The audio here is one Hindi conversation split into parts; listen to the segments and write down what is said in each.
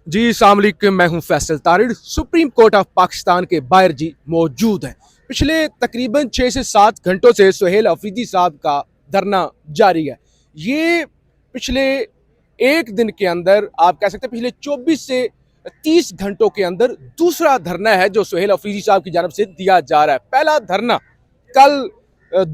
जी अस्सलाम वालेकुम, मैं हूं फैसल तारिड़। सुप्रीम कोर्ट ऑफ पाकिस्तान के बाहर जी मौजूद हैं। पिछले तकरीबन 6 से 7 घंटों से सुहेल अफरीदी साहब का धरना जारी है। ये पिछले एक दिन के अंदर, आप कह सकते हैं पिछले 24 से 30 घंटों के अंदर दूसरा धरना है जो सुहेल अफरीदी साहब की जानब से दिया जा रहा है। पहला धरना कल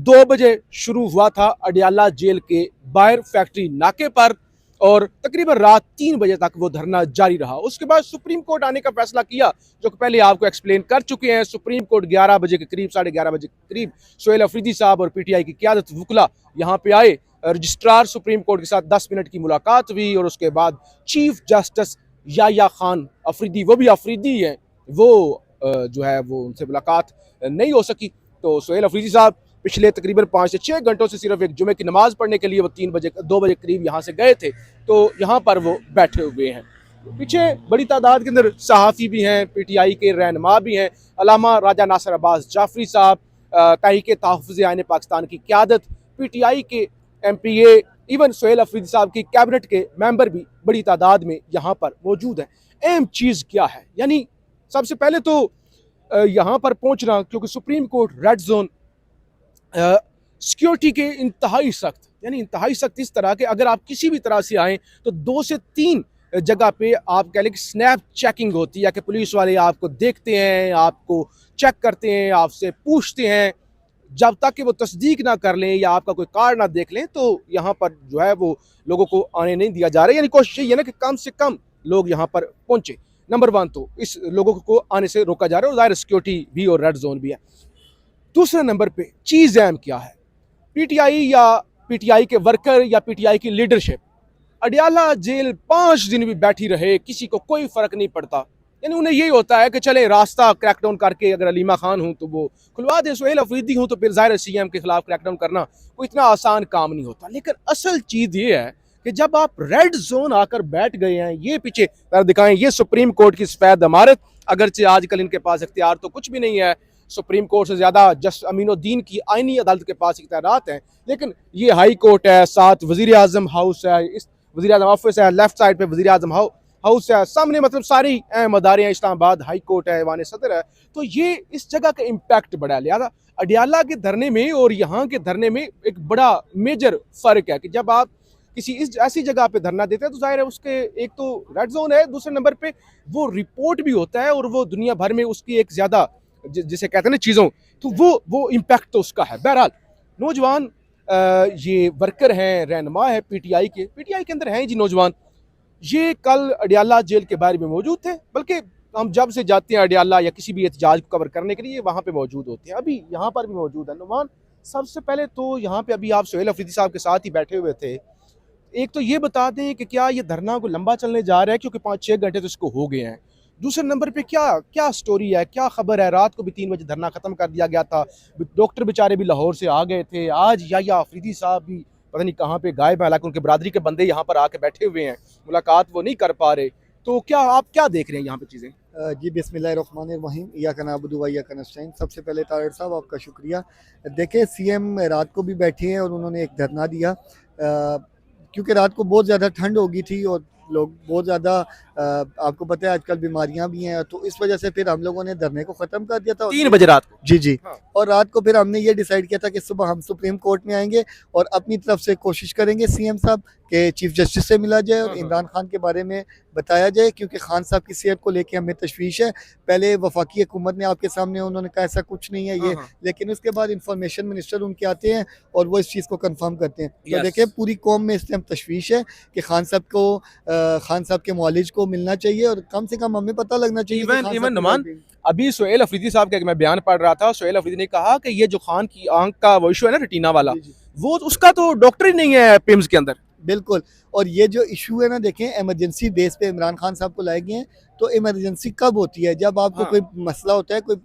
2 बजे शुरू हुआ था अडियाला जेल के बाहर फैक्ट्री नाके पर, और तकरीबन रात 3 बजे तक वो धरना जारी रहा। उसके बाद सुप्रीम कोर्ट आने का फैसला किया, जो कि पहले आपको एक्सप्लेन कर चुके हैं। सुप्रीम कोर्ट 11 बजे के करीब, 11:30 बजे के करीब सुहेल अफरीदी साहब और पीटीआई की क़यादत वकला यहाँ पे आए। रजिस्ट्रार सुप्रीम कोर्ट के साथ 10 मिनट की मुलाकात हुई, और उसके बाद चीफ जस्टिस याया खान अफरीदी, वो भी अफरीदी हैं, वो जो है वो उनसे मुलाकात नहीं हो सकी। तो सुहेल अफरीदी साहब पिछले तकरीबन 5 से 6 घंटों से सिर्फ एक जुमे की नमाज पढ़ने के लिए वो 2 बजे करीब यहाँ से गए थे, तो यहाँ पर वो बैठे हुए हैं। पीछे बड़ी तादाद के अंदर सहाफ़ी भी हैं, पीटीआई के रहनुमा भी हैं। अलामा राजा नासिर अब्बास जाफरी साहब, तहरीक तहफ़्फ़ुज़ आइन पाकिस्तान की क़यादत, पीटीआई के MPA, इवन सुहेल अफरीदी साहब की कैबिनेट के मेंबर भी बड़ी तादाद में यहाँ पर मौजूद हैं। अहम चीज़ क्या है, यानी सबसे पहले तो यहाँ पर पहुँचना, क्योंकि supreme court red zone security के इंतहाई सख्त, यानी इंतहाई सख्त इस तरह के, अगर आप किसी भी तरह से आएँ तो 2 से 3 जगह पे आप कह लें कि स्नैप चेकिंग होती है, कि पुलिस वाले आपको देखते हैं, आपको चेक करते हैं, आपसे पूछते हैं। जब तक कि वो तस्दीक ना कर लें या आपका कोई कार्ड ना देख लें, तो यहाँ पर जो है वो लोगों को आने नहीं दिया जा रहा है। यानी कोशिश ये है ना कि कम से कम लोग यहाँ पर पहुँचे। नंबर 1 तो इस लोगों को आने से रोका जा रहा है, और ज़ाहिर सिक्योरिटी भी और रेड जोन भी है। दूसरे नंबर पे चीज़ अहम क्या है, पीटीआई या पीटीआई के वर्कर या पीटीआई की लीडरशिप अडियाला जेल 5 दिन भी बैठी रहे, किसी को कोई फर्क नहीं पड़ता। यानी उन्हें यही होता है कि चले रास्ता क्रैकडाउन करके, अगर अलीमा खान हूं तो वो खुलवा दे, सुहेल अफरीदी हूं तो फिर ज़ाहिर CM के खिलाफ क्रैकडाउन करना कोई इतना आसान काम नहीं होता। लेकिन असल चीज़ ये है कि जब आप रेड जोन आकर बैठ गए हैं, ये पीछे दिखाएं, ये सुप्रीम कोर्ट की सफेद इमारत, अगरचे आजकल इनके पास इख्तियार तो कुछ भी नहीं है, सुप्रीम कोर्ट से ज़्यादा जस्ट अमीनुद्दीन की आइनी अदालत के पास इख्तियारात हैं, लेकिन ये हाई कोर्ट है, साथ वज़ीर आज़म हाउस है, इस वज़ीर आज़म ऑफिस है, लेफ्ट साइड पे वज़ीर आज़म हाउस है, सामने मतलब सारी अहम अदारे हैं, इस्लामाबाद हाई कोर्ट है, ऐवान सदर है। तो ये इस जगह का इम्पैक्ट बड़ा है। लिहाजा अडियाला के धरने में और यहाँ के धरने में एक बड़ा मेजर फ़र्क है, कि जब आप किसी इस ऐसी जगह पे धरना देते हैं तो जाहिर है उसके एक तो रेड जोन है, दूसरे नंबर पे वो रिपोर्ट भी होता है, और वो दुनिया भर में उसकी एक ज़्यादा जिसे कहते हैं ना चीज़ों, तो वो इम्पैक्ट तो उसका है। बहरहाल नौजवान ये वर्कर हैं, रहनुमा है पीटीआई के अंदर हैं जी नौजवान, ये कल अडियाला जेल के बाहर में मौजूद थे। बल्कि हम जब से जाते हैं अडियाला या किसी भी एहतजाज को कवर करने के लिए, वहाँ पे मौजूद होते हैं। अभी यहाँ पर भी मौजूद है नुमान। सबसे पहले तो यहाँ पे अभी आप सुहेल अफरीदी साहब के साथ ही बैठे हुए थे। एक तो ये बता दें कि क्या ये धरना को लंबा चलने जा रहा है, क्योंकि 5-6 घंटे तो इसको हो गए हैं। दूसरे नंबर पे क्या क्या स्टोरी है, क्या खबर है। रात को भी 3 बजे धरना खत्म कर दिया गया था, डॉक्टर बेचारे भी लाहौर से आ गए थे। आज याया अफरीदी साहब भी पता नहीं कहाँ पे गायब है, हालांकि उनके बरादरी के बंदे यहाँ पर आके बैठे हुए हैं, मुलाकात वो नहीं कर पा रहे। तो क्या आप क्या देख रहे हैं यहाँ पे चीज़ें? जी बिस्मिल्लाहिर्रहमानिर्रहीम, इय्याका नअबुदु व इय्याका नस्तईन। सबसे पहले तारिड़ साहब आपका शुक्रिया। देखिए CM रात को भी बैठी हैं और उन्होंने एक धरना दिया, क्योंकि रात को बहुत ज़्यादा ठंड हो गई थी और लोग बहुत ज़्यादा, आपको पता है आजकल बीमारियां भी हैं, तो इस वजह से फिर हम लोगों ने धरने को ख़त्म कर दिया था। 3 बजे रात को? जी जी। हाँ। और रात को फिर हमने ये डिसाइड किया था कि सुबह हम सुप्रीम कोर्ट में आएंगे और अपनी तरफ से कोशिश करेंगे CM साहब के चीफ जस्टिस से मिला जाए और इमरान खान के बारे में बताया जाए, क्योंकि खान साहब की सेहत को लेके हमें तशवीश है। पहले वफाकी हुकूमत ने आपके सामने उन्होंने कहा ऐसा कुछ नहीं है ये, लेकिन उसके बाद इंफॉर्मेशन मिनिस्टर उनके आते हैं और वो इस चीज़ को कंफर्म करते हैं। तो देखिए पूरी कौम में इस टाइम तशवीश है कि खान साहब के मुआलिज को मिलना चाहिए, और कम से कम हमें पता लगना चाहिए। इवन नुमान, अभी सुहेल अफरीदी साहब का मैं बयान पढ़ रहा था, सुहेल अफरीदी ने कहा कि ये जो खान की आंख का वो इशू है ना, रेटिना वाला, वो उसका तो डॉक्टर ही नहीं है पिम्स के अंदर। बिल्कुल। और ये जो इशू है ना, देखें इमरजेंसी बेस पे इमरान खान साहब को लाए गए हैं। तो इमरजेंसी कब होती है? जब आपको कोई मसला होता है, कोई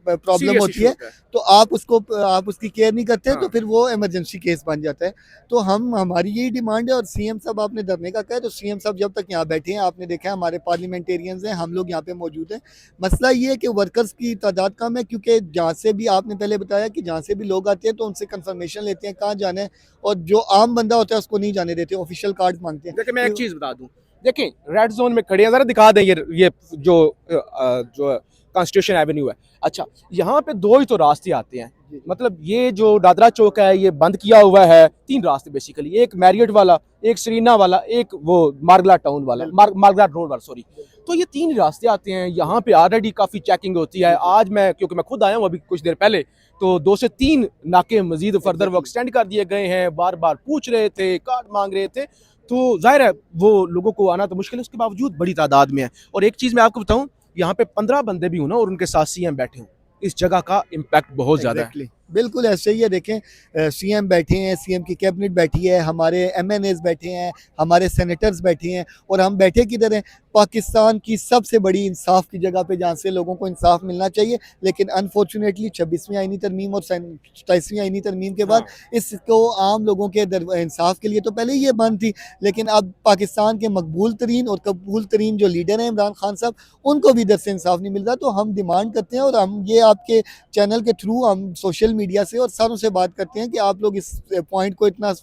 प्रॉब्लम होती है, तो आप उसकी केयर नहीं करते, तो फिर वो इमरजेंसी केस बन जाता है। तो हमारी यही डिमांड है। और CM साहब आपने धरने का कहा है, तो CM साहब जब तक यहाँ बैठे हैं, आपने देखा है हमारे पार्लियामेंटेरियंस हैं, हम लोग यहाँ पे मौजूद हैं। मसला ये है कि वर्कर्स की तादाद कम है, क्योंकि जहाँ से भी आपने पहले बताया कि जहाँ से भी लोग आते हैं तो उनसे कंफर्मेशन लेते हैं कहाँ जाना है, और जो आम बंदा होता है उसको नहीं जाने देते, ऑफिशियल कार्ड मांगते हैं। देखिए मैं एक चीज़ बता दूँ, देखें रेड जोन में खड़े हैं, जरा दिखा दें ये जो कॉन्स्टिट्यूशन एवेन्यू है। अच्छा, यहाँ पे दो ही तो रास्ते आते हैं, मतलब ये जो दादरा चौक है ये बंद किया हुआ है, तीन रास्ते बेसिकली, एक मैरियट वाला, एक सरीना वाला, एक वो मार्गला टाउन वाला, मार्गला रोड वाला, सॉरी। तो ये तीन रास्ते आते हैं, यहाँ पे ऑलरेडी काफ़ी चेकिंग होती है। आज मैं, क्योंकि मैं खुद आया हूँ अभी कुछ देर पहले, तो 2 से 3 नाके मजीद फर्दर वो एक्सटेंड कर दिए गए हैं, बार बार पूछ रहे थे, कार्ड मांग रहे थे, तो जाहिर है वो लोगों को आना तो मुश्किल है, उसके बावजूद बड़ी तादाद में है। और एक चीज़ मैं आपको बताऊँ, यहाँ पे 15 बंदे भी हूँ ना और उनके साथ सीएम बैठे हूँ, इस जगह का इम्पैक्ट बहुत ज़्यादा है। बिल्कुल ऐसे ही है। देखें सीएम बैठे हैं, सीएम की कैबिनेट बैठी है, हमारे एमएनएस बैठे हैं, हमारे सेनेटर्स बैठे हैं, और हम बैठे किधर हैं? पाकिस्तान की सबसे बड़ी इंसाफ की जगह पे, जहाँ से लोगों को इंसाफ मिलना चाहिए। लेकिन अनफॉर्चुनेटली 26वीं आईनी तरमीम और 27वीं आईनी तरमीम के बाद इसको आम लोगों के इंसाफ के लिए तो पहले ही ये बंद थी, लेकिन अब पाकिस्तान के मकबूल तरीन और कबूल तरीन जो लीडर हैं इमरान खान साहब, उनको भी इधर से इंसाफ नहीं मिल रहा। तो हम डिमांड करते हैं, और हम ये आपके चैनल के थ्रू हम सोशल मीडिया से और सारों से बात करते हैं कि आप लोग इस पॉइंट को इतना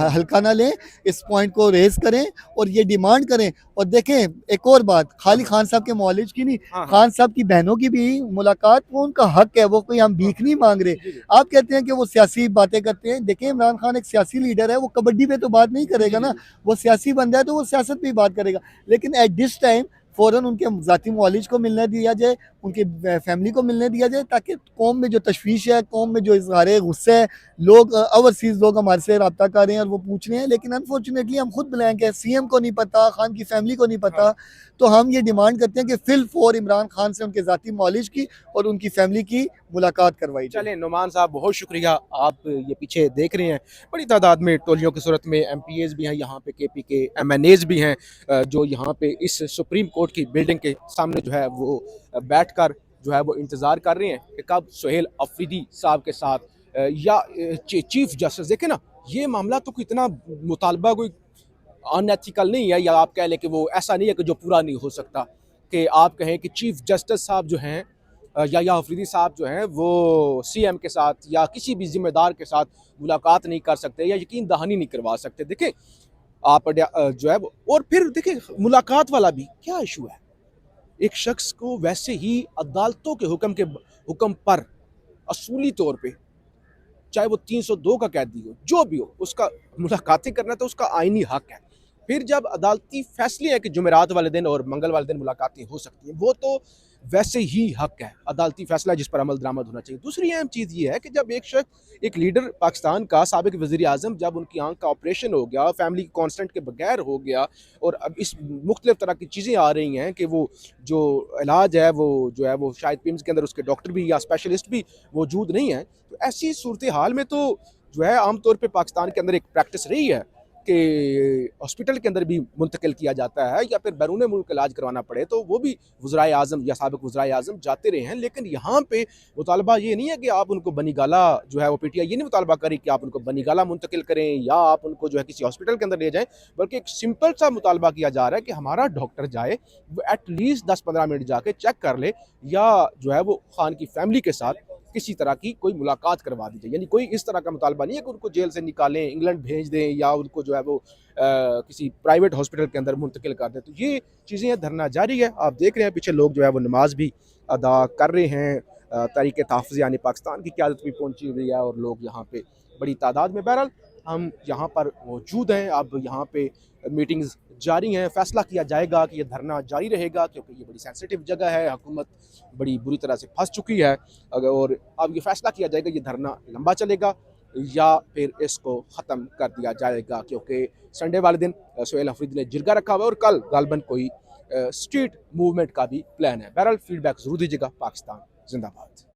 हल्का ना लें, इस पॉइंट को रेज करें और ये डिमांड करें। और देखें एक और बात, खाली खान साहब के मौलिज की नहीं, खान साहब की बहनों की भी मुलाकात, वो उनका हक है, वो कोई हम भीख नहीं मांग रहे। आप कहते हैं कि वो सियासी बातें करते हैं, देखें इमरान खान एक सियासी लीडर है, वो कबड्डी पे तो बात नहीं करेगा ना, वो सियासी बंदा है तो वो सियासत पे ही बात करेगा। लेकिन एट दिस टाइम फ़ौरन उनके ज़ाती मौलिज को मिलने दिया जाए, उनकी फैमिली को मिलने दिया जाए, ताकि कौम में जो तशवीश है, कौम में जो इज़हार गुस्सा है, लोग ओवरसीज़ लोग हमारे से रब्ता कर रहे हैं और वो पूछ रहे हैं, लेकिन अनफॉर्चुनेटली हम खुद ब्लैंक है, सीएम को नहीं पता, खान की फैमिली को नहीं पता। तो हम ये डिमांड करते हैं कि फिल फॉर इमरान खान से उनके ज़ाती मौलिज की और उनकी फैमिली की मुलाकात करवाई जाए। चलें नुमान साहब, बहुत शुक्रिया, आप ये पीछे देख रहे हैं बड़ी तादाद में टोलियों की सूरत में एमपीएस भी हैं यहाँ पे, केपी के एमएनएस भी हैं, जो यहाँ पे इस सुप्रीम कोर्ट की बिल्डिंग के सामने जो है वो बैठकर जो है वो इंतज़ार कर रहे हैं कि कब सुहेल अफरीदी साहब के साथ या चीफ जस्टिस, देखें ना ये मामला तो इतना मुतालबा कोई अनएथिकल नहीं है, या आप कह लें कि वो ऐसा नहीं है कि जो पूरा नहीं हो सकता, कि आप कहें कि चीफ जस्टिस साहब जो हैं या अफरीदी साहब जो हैं वो सीएम के साथ या किसी भी जिम्मेदार के साथ मुलाकात नहीं कर सकते या यकीन दहानी नहीं करवा सकते। देखें आप जो है और फिर देखें मुलाकात वाला भी क्या इशू है, एक शख्स को वैसे ही अदालतों के हुक्म पर असूली तौर पे, चाहे वो 302 का कैदी हो, जो भी हो, उसका मुलाकातें करना तो उसका आईनी हक है। फिर जब अदालती फैसले हैं कि जुमेरात वाले दिन और मंगल वाले दिन मुलाकातें हो सकती हैं, वो तो वैसे ही हक है, अदालती फैसला जिस पर अमल दरामद होना चाहिए। दूसरी अहम चीज़ ये है कि जब एक शख्स, एक लीडर पाकिस्तान का, साबिक वज़ीर आज़म, जब उनकी आंख का ऑपरेशन हो गया, फैमिली कॉन्स्टेंट के बगैर हो गया, और अब इस मुख्तलिफ तरह की चीज़ें आ रही हैं कि वो जो इलाज है वो जो है वो शायद पिम्स के अंदर उसके डॉक्टर भी या स्पेशलिस्ट भी मौजूद नहीं है, तो ऐसी सूरत हाल में तो जो है आम तौर पे पाकिस्तान के अंदर एक प्रैक्टिस रही है कि हॉस्पिटल के अंदर भी मुंतकिल किया जाता है, या फिर बैरून मुल्क इलाज करवाना पड़े तो वो भी वज़राए आज़म या साबिक वज़राए आज़म जाते रहे हैं। लेकिन यहाँ पे मुतालबा ये नहीं है कि आप उनको बनीगाला जो है वो पीटीआई ये नहीं मुतालबा करें कि आप उनको बनीगाला मुंतकिल करें या आप उनको जो है किसी हॉस्पिटल के अंदर ले जाएँ, बल्कि एक सिंपल सा मुतालबा किया जा रहा है कि हमारा डॉक्टर जाए, वो एटलीस्ट 10-15 मिनट जाके चेक कर ले, या जो है वो खान की फैमिली के साथ किसी तरह की कोई मुलाकात करवा दी जाए। यानी कोई इस तरह का मुतालबा नहीं है कि उनको जेल से निकालें, इंग्लैंड भेज दें या उनको जो है वो किसी प्राइवेट हॉस्पिटल के अंदर मुंतकिल कर दें। तो ये चीज़ें धरना जारी है, आप देख रहे हैं पीछे लोग जो है वो नमाज भी अदा कर रहे हैं, तहरीक तहफ़्फ़ुज़ यानी पाकिस्तान की क़यादत भी पहुंची हुई है और लोग यहाँ पे बड़ी तादाद में, बहरहाल हम यहाँ पर मौजूद हैं। अब यहाँ पे मीटिंग्स जारी हैं, फैसला किया जाएगा कि ये धरना जारी रहेगा, क्योंकि ये बड़ी सेंसिटिव जगह है, हुकूमत बड़ी बुरी तरह से फंस चुकी है, और अब ये फैसला किया जाएगा ये धरना लंबा चलेगा या फिर इसको ख़त्म कर दिया जाएगा, क्योंकि संडे वाले दिन सुहेल अफरीदी ने जिरगा रखा हुआ है और कल गालबन कोई स्ट्रीट मूवमेंट का भी प्लान है। बहरहाल फीडबैक ज़रूर दीजिएगा। पाकिस्तान जिंदाबाद।